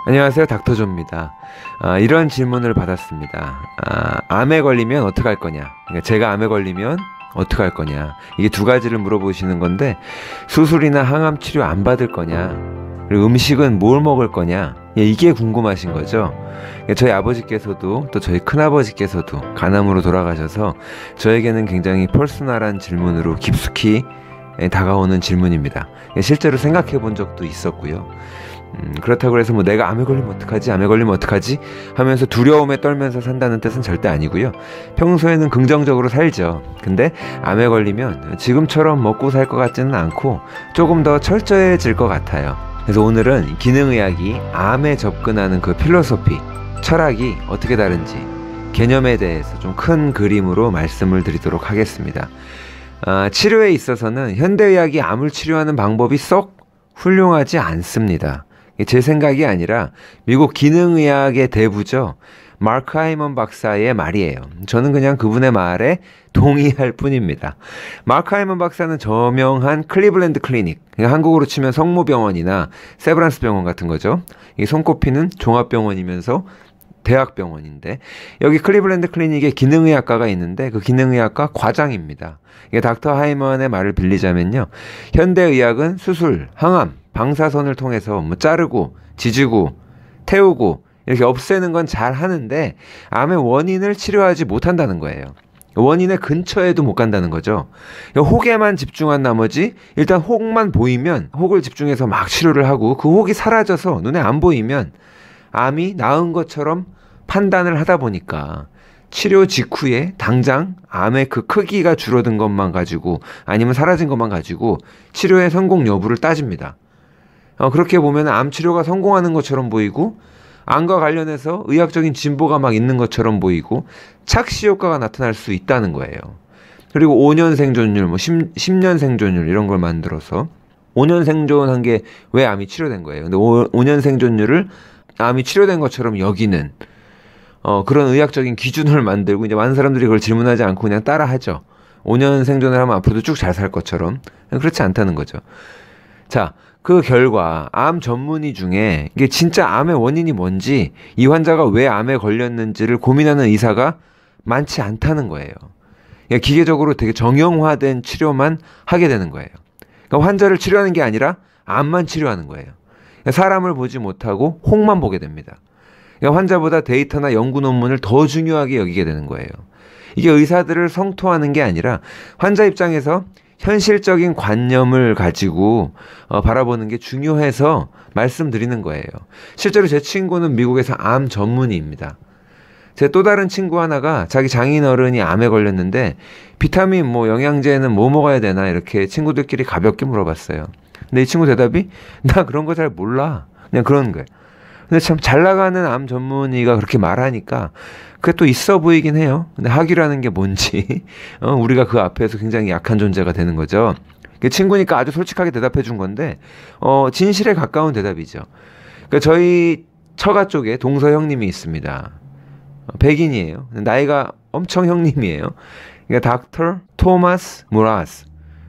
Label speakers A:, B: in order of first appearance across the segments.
A: 안녕하세요, 닥터조입니다. 이런 질문을 받았습니다. 암에 걸리면 어떡할 거냐? 그러니까 제가 암에 걸리면 어떡할 거냐? 이게 두 가지를 물어보시는 건데, 수술이나 항암 치료 안 받을 거냐? 그리고 음식은 뭘 먹을 거냐? 이게 궁금하신 거죠? 저희 아버지께서도 또 저희 큰아버지께서도 간암으로 돌아가셔서 저에게는 굉장히 퍼스널한 질문으로 깊숙이 다가오는 질문입니다. 실제로 생각해 본 적도 있었고요. 그렇다고 해서 내가 암에 걸리면 어떡하지? 암에 걸리면 어떡하지? 하면서 두려움에 떨면서 산다는 뜻은 절대 아니고요. 평소에는 긍정적으로 살죠. 근데 암에 걸리면 지금처럼 먹고 살 것 같지는 않고 조금 더 철저해질 것 같아요. 그래서 오늘은 기능의학이 암에 접근하는 그 필로소피, 철학이 어떻게 다른지 개념에 대해서 좀 큰 그림으로 말씀을 드리도록 하겠습니다. 치료에 있어서는 현대의학이 암을 치료하는 방법이 썩 훌륭하지 않습니다. 제 생각이 아니라 미국 기능의학의 대부죠. 마크 하이먼 박사의 말이에요. 저는 그냥 그분의 말에 동의할 뿐입니다. 마크 하이먼 박사는 저명한 클리블랜드 클리닉, 한국으로 치면 성모병원이나 세브란스 병원 같은 거죠. 이 손꼽히는 종합병원이면서 대학병원인데, 여기 클리블랜드 클리닉에 기능의학과가 있는데 그 기능의학과 과장입니다. 이게 닥터 하이먼의 말을 빌리자면요, 현대의학은 수술, 항암, 방사선을 통해서 자르고 지지고 태우고 이렇게 없애는 건 잘 하는데 암의 원인을 치료하지 못한다는 거예요. 원인의 근처에도 못 간다는 거죠. 혹에만 집중한 나머지 일단 혹만 보이면 혹을 집중해서 막 치료를 하고, 그 혹이 사라져서 눈에 안 보이면 암이 나은 것처럼 판단을 하다 보니까 치료 직후에 당장 암의 그 크기가 줄어든 것만 가지고 아니면 사라진 것만 가지고 치료의 성공 여부를 따집니다. 그렇게 보면 암 치료가 성공하는 것처럼 보이고, 암과 관련해서 의학적인 진보가 막 있는 것처럼 보이고 착시 효과가 나타날 수 있다는 거예요. 그리고 5년 생존율, 10년 생존율 이런 걸 만들어서 5년 생존한 게 왜 암이 치료된 거예요. 근데 5년 생존율을 암이 치료된 것처럼 여기는 그런 의학적인 기준을 만들고, 이제 많은 사람들이 그걸 질문하지 않고 그냥 따라하죠. 5년 생존을 하면 앞으로도 쭉 잘 살 것처럼. 그렇지 않다는 거죠. 자, 그 결과 암 전문의 중에 이게 진짜 암의 원인이 뭔지, 이 환자가 왜 암에 걸렸는지를 고민하는 의사가 많지 않다는 거예요. 기계적으로 되게 정형화된 치료만 하게 되는 거예요. 그러니까 환자를 치료하는 게 아니라 암만 치료하는 거예요. 사람을 보지 못하고 혹만 보게 됩니다. 환자보다 데이터나 연구 논문을 더 중요하게 여기게 되는 거예요. 이게 의사들을 성토하는 게 아니라 환자 입장에서 현실적인 관념을 가지고 바라보는 게 중요해서 말씀드리는 거예요. 실제로 제 친구는 미국에서 암 전문의입니다. 제 또 다른 친구 하나가 자기 장인어른이 암에 걸렸는데 비타민 영양제는 뭐 먹어야 되나 이렇게 친구들끼리 가볍게 물어봤어요. 근데 이 친구 대답이, 나 그런 거 잘 몰라. 그냥 그런 거예요. 근데 참 잘 나가는 암 전문의가 그렇게 말하니까 그게 또 있어 보이긴 해요. 근데 학위라는 게 뭔지 우리가 그 앞에서 굉장히 약한 존재가 되는 거죠. 친구니까 아주 솔직하게 대답해 준 건데 진실에 가까운 대답이죠. 그러니까 저희 처가 쪽에 동서 형님이 있습니다. 백인이에요. 나이가 엄청 형님이에요. 그러니까 닥터 토마스 무라스,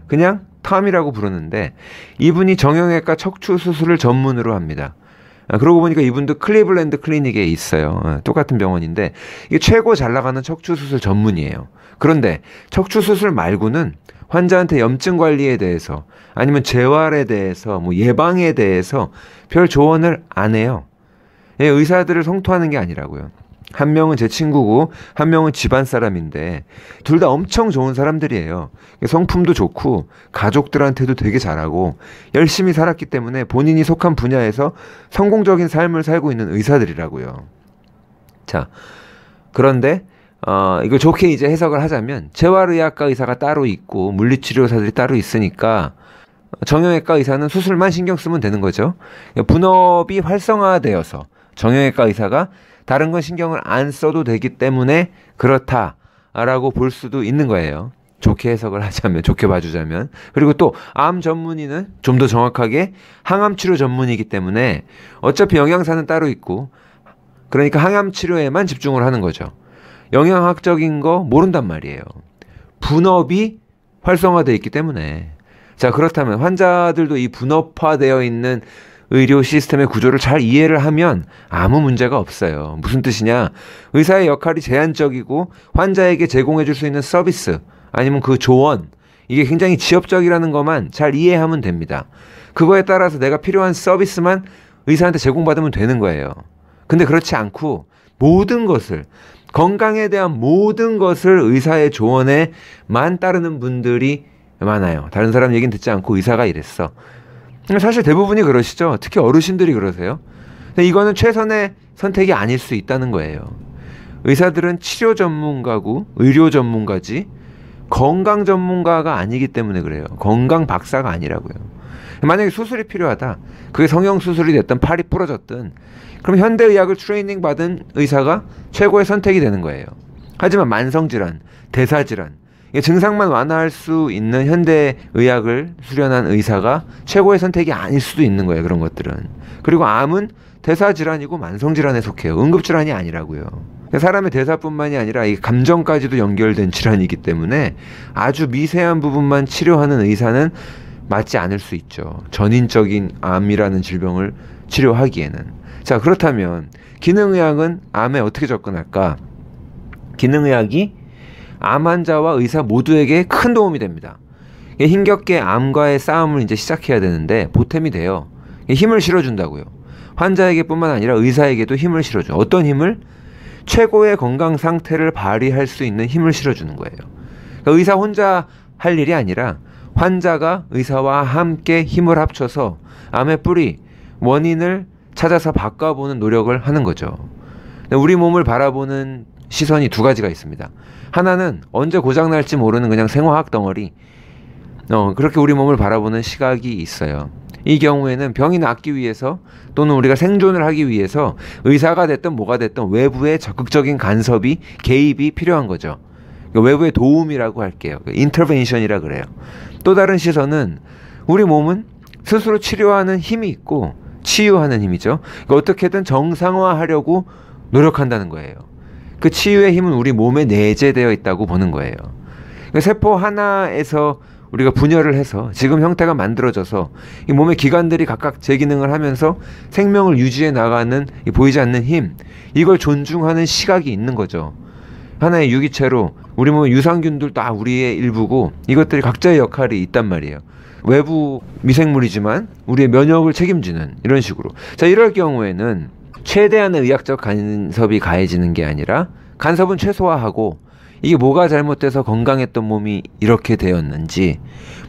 A: 그냥 탐이라고 부르는데, 이분이 정형외과 척추 수술을 전문으로 합니다. 그러고 보니까 이분도 클리블랜드 클리닉에 있어요. 똑같은 병원인데 이게 최고 잘 나가는 척추 수술 전문이에요. 그런데 척추 수술 말고는 환자한테 염증 관리에 대해서 아니면 재활에 대해서 예방에 대해서 별 조언을 안 해요. 의사들을 성토하는 게 아니라고요. 한 명은 제 친구고 한 명은 집안 사람인데 둘 다 엄청 좋은 사람들이에요. 성품도 좋고 가족들한테도 되게 잘하고 열심히 살았기 때문에 본인이 속한 분야에서 성공적인 삶을 살고 있는 의사들이라고요. 자, 그런데 이걸 좋게 이제 해석을 하자면 재활의학과 의사가 따로 있고 물리치료사들이 따로 있으니까 정형외과 의사는 수술만 신경 쓰면 되는 거죠. 분업이 활성화되어서 정형외과 의사가 다른 건 신경을 안 써도 되기 때문에 그렇다라고 볼 수도 있는 거예요. 좋게 해석을 하자면, 좋게 봐주자면. 그리고 또 암 전문의는 좀 더 정확하게 항암 치료 전문이기 때문에 어차피 영양사는 따로 있고, 그러니까 항암 치료에만 집중을 하는 거죠. 영양학적인 거 모른단 말이에요. 분업이 활성화되어 있기 때문에. 자, 그렇다면 환자들도 이 분업화되어 있는 의료 시스템의 구조를 잘 이해를 하면 아무 문제가 없어요. 무슨 뜻이냐? 의사의 역할이 제한적이고 환자에게 제공해 줄 수 있는 서비스 아니면 그 조언, 이게 굉장히 지엽적이라는 것만 잘 이해하면 됩니다. 그거에 따라서 내가 필요한 서비스만 의사한테 제공받으면 되는 거예요. 근데 그렇지 않고 모든 것을, 건강에 대한 모든 것을 의사의 조언에만 따르는 분들이 많아요. 다른 사람 얘기는 듣지 않고 의사가 이랬어. 사실 대부분이 그러시죠. 특히 어르신들이 그러세요. 근데 이거는 최선의 선택이 아닐 수 있다는 거예요. 의사들은 치료 전문가고 의료 전문가지 건강 전문가가 아니기 때문에 그래요. 건강 박사가 아니라고요. 만약에 수술이 필요하다. 그게 성형수술이 됐든 팔이 부러졌든 그럼 현대의학을 트레이닝 받은 의사가 최고의 선택이 되는 거예요. 하지만 만성질환, 대사질환, 증상만 완화할 수 있는 현대의학을 수련한 의사가 최고의 선택이 아닐 수도 있는 거예요. 그런 것들은. 그리고 암은 대사질환이고 만성질환에 속해요. 응급질환이 아니라고요. 사람의 대사뿐만이 아니라 이 감정까지도 연결된 질환이기 때문에 아주 미세한 부분만 치료하는 의사는 맞지 않을 수 있죠. 전인적인 암이라는 질병을 치료하기에는. 자, 그렇다면 기능의학은 암에 어떻게 접근할까? 기능의학이 암 환자와 의사 모두에게 큰 도움이 됩니다. 힘겹게 암과의 싸움을 이제 시작해야 되는데 보탬이 돼요. 힘을 실어준다고요. 환자에게 뿐만 아니라 의사에게도 힘을 실어줘. 어떤 힘을? 최고의 건강 상태를 발휘할 수 있는 힘을 실어주는 거예요. 그러니까 의사 혼자 할 일이 아니라 환자가 의사와 함께 힘을 합쳐서 암의 뿌리, 원인을 찾아서 바꿔보는 노력을 하는 거죠. 우리 몸을 바라보는 시선이 두 가지가 있습니다. 하나는 언제 고장날지 모르는 그냥 생화학 덩어리, 그렇게 우리 몸을 바라보는 시각이 있어요. 이 경우에는 병이 낫기 위해서 또는 우리가 생존을 하기 위해서 의사가 됐든 뭐가 됐든 외부의 적극적인 간섭이, 개입이 필요한 거죠. 외부의 도움이라고 할게요. 인터벤션이라 그래요. 또 다른 시선은 우리 몸은 스스로 치료하는 힘이 있고 치유하는 힘이죠. 어떻게든 정상화하려고 노력한다는 거예요. 그 치유의 힘은 우리 몸에 내재되어 있다고 보는 거예요. 세포 하나에서 우리가 분열을 해서 지금 형태가 만들어져서 이 몸의 기관들이 각각 제 기능을 하면서 생명을 유지해 나가는 이 보이지 않는 힘, 이걸 존중하는 시각이 있는 거죠. 하나의 유기체로 우리 몸의 유산균들 다 우리의 일부고 이것들이 각자의 역할이 있단 말이에요. 외부 미생물이지만 우리의 면역을 책임지는 이런 식으로. 자, 이럴 경우에는 최대한의 의학적 간섭이 가해지는 게 아니라 간섭은 최소화하고 이게 뭐가 잘못돼서 건강했던 몸이 이렇게 되었는지,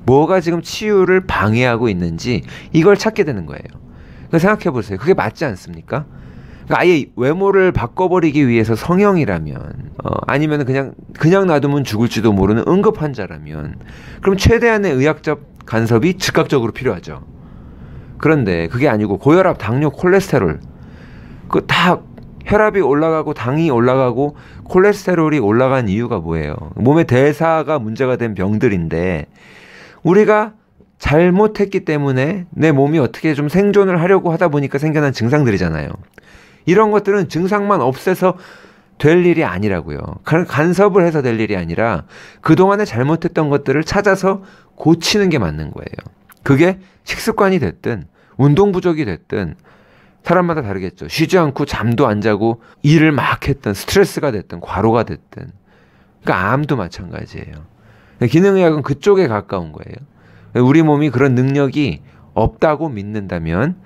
A: 뭐가 지금 치유를 방해하고 있는지 이걸 찾게 되는 거예요. 그러니까 생각해 보세요. 그게 맞지 않습니까? 그러니까 아예 외모를 바꿔버리기 위해서 성형이라면, 아니면 그냥 놔두면 죽을지도 모르는 응급 환자라면, 그럼 최대한의 의학적 간섭이 즉각적으로 필요하죠. 그런데 그게 아니고 고혈압, 당뇨, 콜레스테롤, 그 다 혈압이 올라가고 당이 올라가고 콜레스테롤이 올라간 이유가 뭐예요? 몸의 대사가 문제가 된 병들인데 우리가 잘못했기 때문에 내 몸이 어떻게 좀 생존을 하려고 하다 보니까 생겨난 증상들이잖아요. 이런 것들은 증상만 없애서 될 일이 아니라고요. 간섭을 해서 될 일이 아니라 그동안에 잘못했던 것들을 찾아서 고치는 게 맞는 거예요. 그게 식습관이 됐든 운동 부족이 됐든 사람마다 다르겠죠. 쉬지 않고 잠도 안 자고 일을 막 했든 스트레스가 됐든 과로가 됐든. 그러니까 암도 마찬가지예요. 기능의학은 그쪽에 가까운 거예요. 우리 몸이 그런 능력이 없다고 믿는다면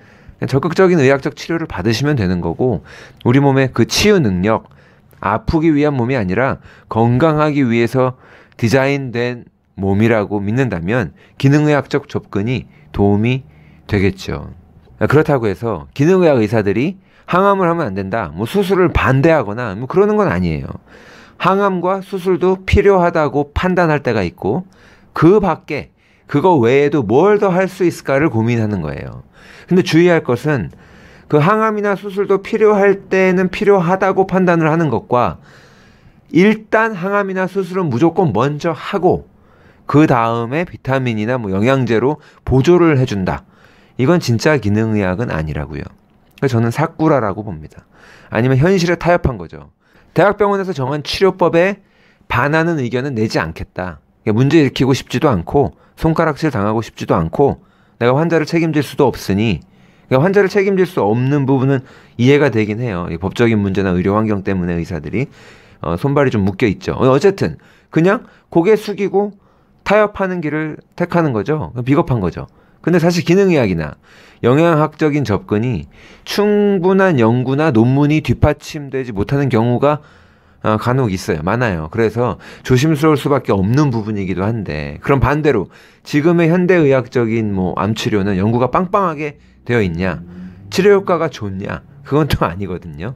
A: 적극적인 의학적 치료를 받으시면 되는 거고, 우리 몸의 그 치유 능력, 아프기 위한 몸이 아니라 건강하기 위해서 디자인된 몸이라고 믿는다면 기능의학적 접근이 도움이 되겠죠. 그렇다고 해서 기능의학 의사들이 항암을 하면 안 된다, 뭐 수술을 반대하거나 뭐 그러는 건 아니에요. 항암과 수술도 필요하다고 판단할 때가 있고 그 밖에 그거 외에도 뭘 더 할 수 있을까를 고민하는 거예요. 근데 주의할 것은 그 항암이나 수술도 필요할 때는 필요하다고 판단을 하는 것과 일단 항암이나 수술은 무조건 먼저 하고 그 다음에 비타민이나 뭐 영양제로 보조를 해준다, 이건 진짜 기능의학은 아니라고요. 그래서 저는 사꾸라라고 봅니다. 아니면 현실에 타협한 거죠. 대학병원에서 정한 치료법에 반하는 의견은 내지 않겠다. 문제 일으키고 싶지도 않고 손가락질 당하고 싶지도 않고 내가 환자를 책임질 수도 없으니 그러니까 환자를 책임질 수 없는 부분은 이해가 되긴 해요. 이 법적인 문제나 의료 환경 때문에 의사들이 손발이 좀 묶여 있죠. 어쨌든 그냥 고개 숙이고 타협하는 길을 택하는 거죠. 비겁한 거죠. 근데 사실 기능의학이나 영양학적인 접근이 충분한 연구나 논문이 뒷받침되지 못하는 경우가 간혹 있어요. 많아요. 그래서 조심스러울 수밖에 없는 부분이기도 한데, 그럼 반대로 지금의 현대의학적인 뭐 암치료는 연구가 빵빵하게 되어 있냐, 치료 효과가 좋냐, 그건 또 아니거든요.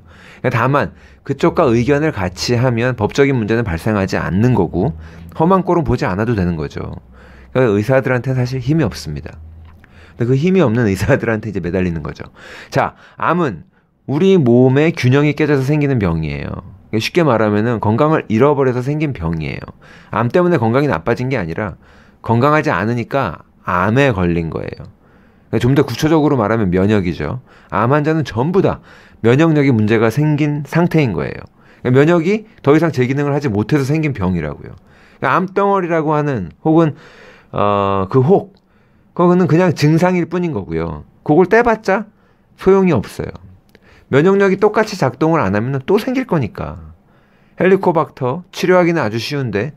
A: 다만 그쪽과 의견을 같이 하면 법적인 문제는 발생하지 않는 거고, 험한 꼴은 보지 않아도 되는 거죠. 그러니까 의사들한테는 사실 힘이 없습니다. 근데 그 힘이 없는 의사들한테 이제 매달리는 거죠. 자, 암은 우리 몸의 균형이 깨져서 생기는 병이에요. 쉽게 말하면은 건강을 잃어버려서 생긴 병이에요. 암 때문에 건강이 나빠진 게 아니라 건강하지 않으니까 암에 걸린 거예요. 좀 더 구체적으로 말하면 면역이죠. 암 환자는 전부 다 면역력에 문제가 생긴 상태인 거예요. 면역이 더 이상 제 기능을 하지 못해서 생긴 병이라고요. 암덩어리라고 하는 혹은 그거는 그냥 증상일 뿐인 거고요. 그걸 떼봤자 소용이 없어요. 면역력이 똑같이 작동을 안 하면 또 생길 거니까. 헬리코박터 치료하기는 아주 쉬운데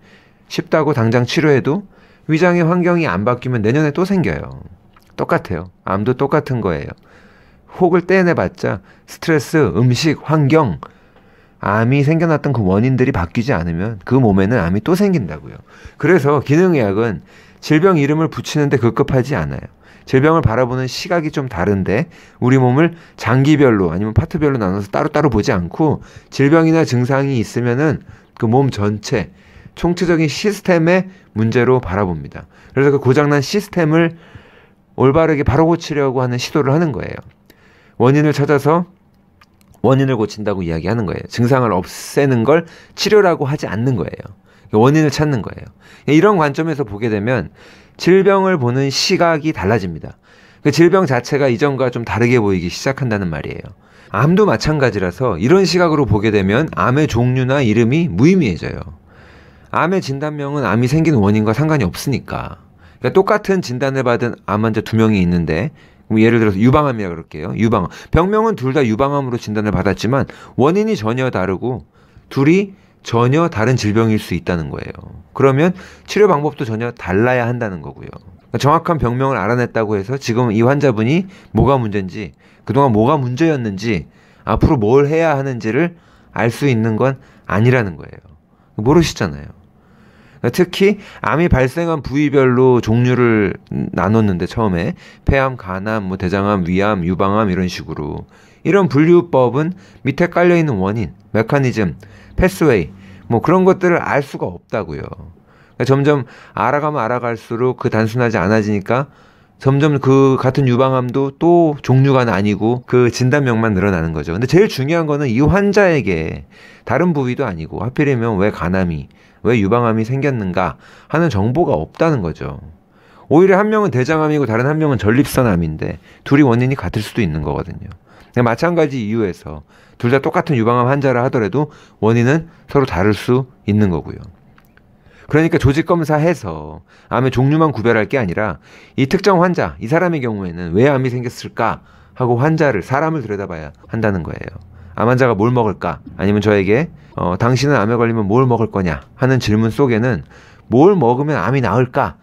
A: 쉽다고 당장 치료해도 위장의 환경이 안 바뀌면 내년에 또 생겨요. 똑같아요. 암도 똑같은 거예요. 혹을 떼내봤자 스트레스, 음식, 환경, 암이 생겨났던 그 원인들이 바뀌지 않으면 그 몸에는 암이 또 생긴다고요. 그래서 기능의학은 질병 이름을 붙이는데 급급하지 않아요. 질병을 바라보는 시각이 좀 다른데 우리 몸을 장기별로 아니면 파트별로 나눠서 따로따로 보지 않고 질병이나 증상이 있으면은 그 몸 전체 총체적인 시스템의 문제로 바라봅니다. 그래서 그 고장난 시스템을 올바르게 바로 고치려고 하는 시도를 하는 거예요. 원인을 찾아서 원인을 고친다고 이야기하는 거예요. 증상을 없애는 걸 치료라고 하지 않는 거예요. 원인을 찾는 거예요. 이런 관점에서 보게 되면 질병을 보는 시각이 달라집니다. 그 질병 자체가 이전과 좀 다르게 보이기 시작한다는 말이에요. 암도 마찬가지라서 이런 시각으로 보게 되면 암의 종류나 이름이 무의미해져요. 암의 진단명은 암이 생긴 원인과 상관이 없으니까. 그러니까 똑같은 진단을 받은 암 환자 2명이 있는데 예를 들어서 유방암이라 그럴게요. 유방암. 병명은 둘 다 유방암으로 진단을 받았지만 원인이 전혀 다르고 둘이 전혀 다른 질병일 수 있다는 거예요. 그러면 치료 방법도 전혀 달라야 한다는 거고요. 그러니까 정확한 병명을 알아냈다고 해서 지금 이 환자분이 뭐가 문제인지, 그동안 뭐가 문제였는지, 앞으로 뭘 해야 하는지를 알 수 있는 건 아니라는 거예요. 모르시잖아요. 특히 암이 발생한 부위별로 종류를 나눴는데 처음에 폐암, 간암, 뭐 대장암, 위암, 유방암 이런 식으로 이런 분류법은 밑에 깔려있는 원인, 메커니즘, 패스웨이 뭐 그런 것들을 알 수가 없다고요. 그러니까 점점 알아가면 알아갈수록 그 단순하지 않아지니까 점점 그 같은 유방암도 또 종류가 아니고 그 진단명만 늘어나는 거죠. 근데 제일 중요한 거는 이 환자에게 다른 부위도 아니고 하필이면 왜 간암이, 왜 유방암이 생겼는가 하는 정보가 없다는 거죠. 오히려 한 명은 대장암이고 다른 한 명은 전립선암인데 둘이 원인이 같을 수도 있는 거거든요. 마찬가지 이유에서 둘 다 똑같은 유방암 환자라 하더라도 원인은 서로 다를 수 있는 거고요. 그러니까 조직검사해서 암의 종류만 구별할 게 아니라 이 특정 환자, 이 사람의 경우에는 왜 암이 생겼을까 하고 사람을 들여다봐야 한다는 거예요. 암 환자가 뭘 먹을까? 아니면 저에게 당신은 암에 걸리면 뭘 먹을 거냐 하는 질문 속에는 뭘 먹으면 암이 나을까?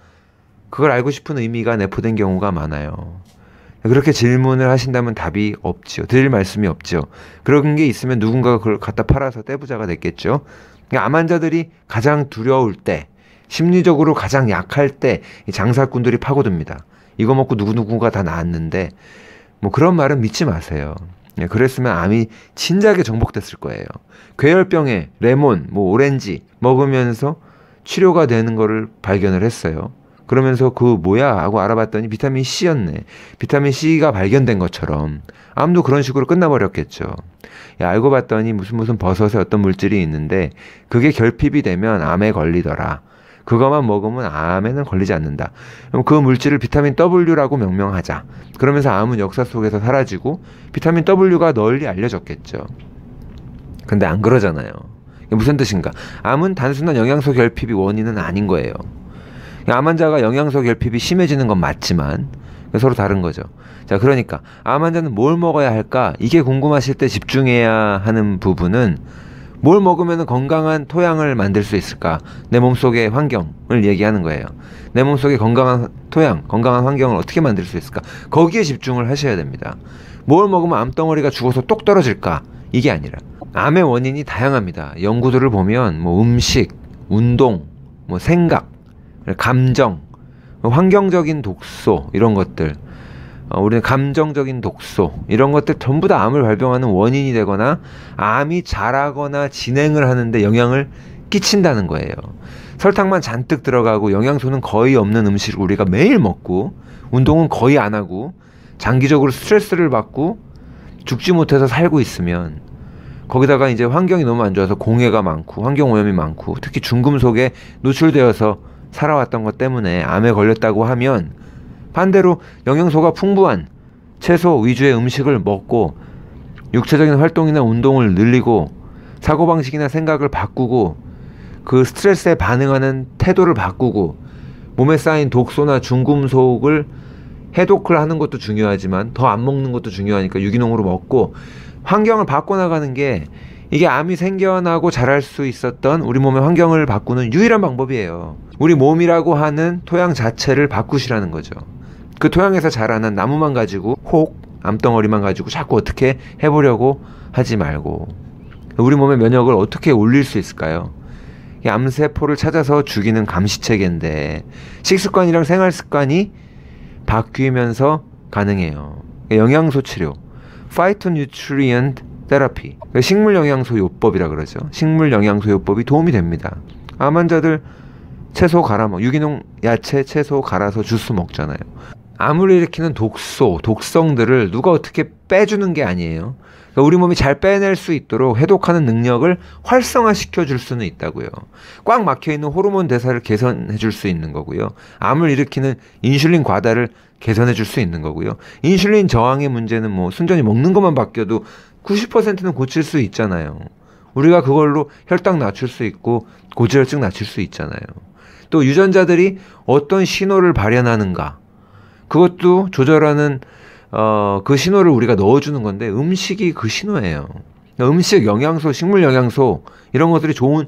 A: 그걸 알고 싶은 의미가 내포된 경우가 많아요. 그렇게 질문을 하신다면 답이 없지요. 드릴 말씀이 없죠. 그런 게 있으면 누군가가 그걸 갖다 팔아서 떼부자가 됐겠죠. 암 환자들이 가장 두려울 때, 심리적으로 가장 약할 때 장사꾼들이 파고듭니다. 이거 먹고 누구누구가 다 나았는데 뭐 그런 말은 믿지 마세요. 그랬으면 암이 진작에 정복됐을 거예요. 괴혈병에 레몬, 뭐 오렌지 먹으면서 치료가 되는 거를 발견을 했어요. 그러면서 그 뭐야 하고 알아봤더니 비타민 C였네. 비타민 C가 발견된 것처럼 암도 그런 식으로 끝나버렸겠죠. 알고 봤더니 무슨 버섯에 어떤 물질이 있는데 그게 결핍이 되면 암에 걸리더라. 그것만 먹으면 암에는 걸리지 않는다. 그럼 그 물질을 비타민 W라고 명명하자. 그러면서 암은 역사 속에서 사라지고 비타민 W가 널리 알려졌겠죠. 근데 안 그러잖아요. 무슨 뜻인가? 암은 단순한 영양소 결핍이 원인은 아닌 거예요. 암 환자가 영양소 결핍이 심해지는 건 맞지만 서로 다른 거죠. 자, 그러니까 암 환자는 뭘 먹어야 할까? 이게 궁금하실 때 집중해야 하는 부분은 뭘 먹으면 건강한 토양을 만들 수 있을까? 내 몸속의 환경을 얘기하는 거예요. 내 몸속의 건강한 토양, 건강한 환경을 어떻게 만들 수 있을까? 거기에 집중을 하셔야 됩니다. 뭘 먹으면 암덩어리가 죽어서 똑 떨어질까? 이게 아니라 암의 원인이 다양합니다. 연구들을 보면 뭐 음식, 운동, 뭐 생각, 감정, 환경적인 독소 이런 것들, 우리는 감정적인 독소 이런 것들 전부 다 암을 발병하는 원인이 되거나 암이 자라거나 진행을 하는데 영향을 끼친다는 거예요. 설탕만 잔뜩 들어가고 영양소는 거의 없는 음식을 우리가 매일 먹고 운동은 거의 안 하고 장기적으로 스트레스를 받고 죽지 못해서 살고 있으면, 거기다가 이제 환경이 너무 안 좋아서 공해가 많고 환경오염이 많고 특히 중금속에 노출되어서 살아왔던 것 때문에 암에 걸렸다고 하면, 반대로 영양소가 풍부한 채소 위주의 음식을 먹고 육체적인 활동이나 운동을 늘리고 사고방식이나 생각을 바꾸고 그 스트레스에 반응하는 태도를 바꾸고 몸에 쌓인 독소나 중금속을 해독을 하는 것도 중요하지만 더 안 먹는 것도 중요하니까 유기농으로 먹고 환경을 바꿔나가는 게, 이게 암이 생겨나고 자랄 수 있었던 우리 몸의 환경을 바꾸는 유일한 방법이에요. 우리 몸이라고 하는 토양 자체를 바꾸시라는 거죠. 그 토양에서 자라는 나무만 가지고 혹 암덩어리만 가지고 자꾸 어떻게 해보려고 하지 말고, 우리 몸의 면역을 어떻게 올릴 수 있을까요? 암세포를 찾아서 죽이는 감시체계인데 식습관이랑 생활습관이 바뀌면서 가능해요. 영양소 치료, 파이토뉴트리언트 테라피, 식물 영양소 요법이라 그러죠. 식물 영양소 요법이 도움이 됩니다. 암 환자들 채소 갈아 유기농 야채, 채소 갈아서 주스 먹잖아요. 암을 일으키는 독소, 독성들을 누가 어떻게 빼주는 게 아니에요. 그러니까 우리 몸이 잘 빼낼 수 있도록 해독하는 능력을 활성화시켜 줄 수는 있다고요. 꽉 막혀있는 호르몬 대사를 개선해 줄 수 있는 거고요. 암을 일으키는 인슐린 과다를 개선해 줄 수 있는 거고요. 인슐린 저항의 문제는 뭐 순전히 먹는 것만 바뀌어도 90%는 고칠 수 있잖아요. 우리가 그걸로 혈당 낮출 수 있고 고지혈증 낮출 수 있잖아요. 또 유전자들이 어떤 신호를 발현하는가, 그것도 조절하는 그 신호를 우리가 넣어주는 건데 음식이 그 신호예요. 음식, 영양소, 식물 영양소 이런 것들이 좋은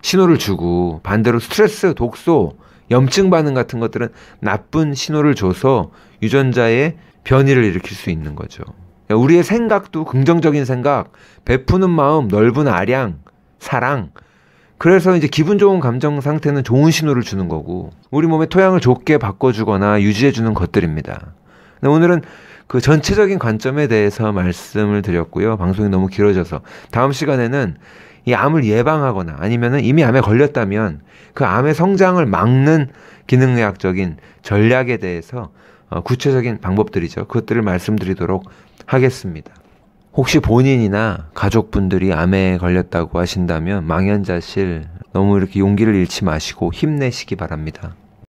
A: 신호를 주고, 반대로 스트레스, 독소, 염증 반응 같은 것들은 나쁜 신호를 줘서 유전자의 변이를 일으킬 수 있는 거죠. 우리의 생각도 긍정적인 생각, 베푸는 마음, 넓은 아량, 사랑, 그래서 이제 기분 좋은 감정 상태는 좋은 신호를 주는 거고, 우리 몸의 토양을 좋게 바꿔주거나 유지해주는 것들입니다. 오늘은 그 전체적인 관점에 대해서 말씀을 드렸고요. 방송이 너무 길어져서 다음 시간에는 이 암을 예방하거나 아니면은 이미 암에 걸렸다면 그 암의 성장을 막는 기능의학적인 전략에 대해서 구체적인 방법들이죠. 그것들을 말씀드리도록 하겠습니다. 혹시 본인이나 가족분들이 암에 걸렸다고 하신다면 망연자실 너무 이렇게 용기를 잃지 마시고 힘내시기 바랍니다.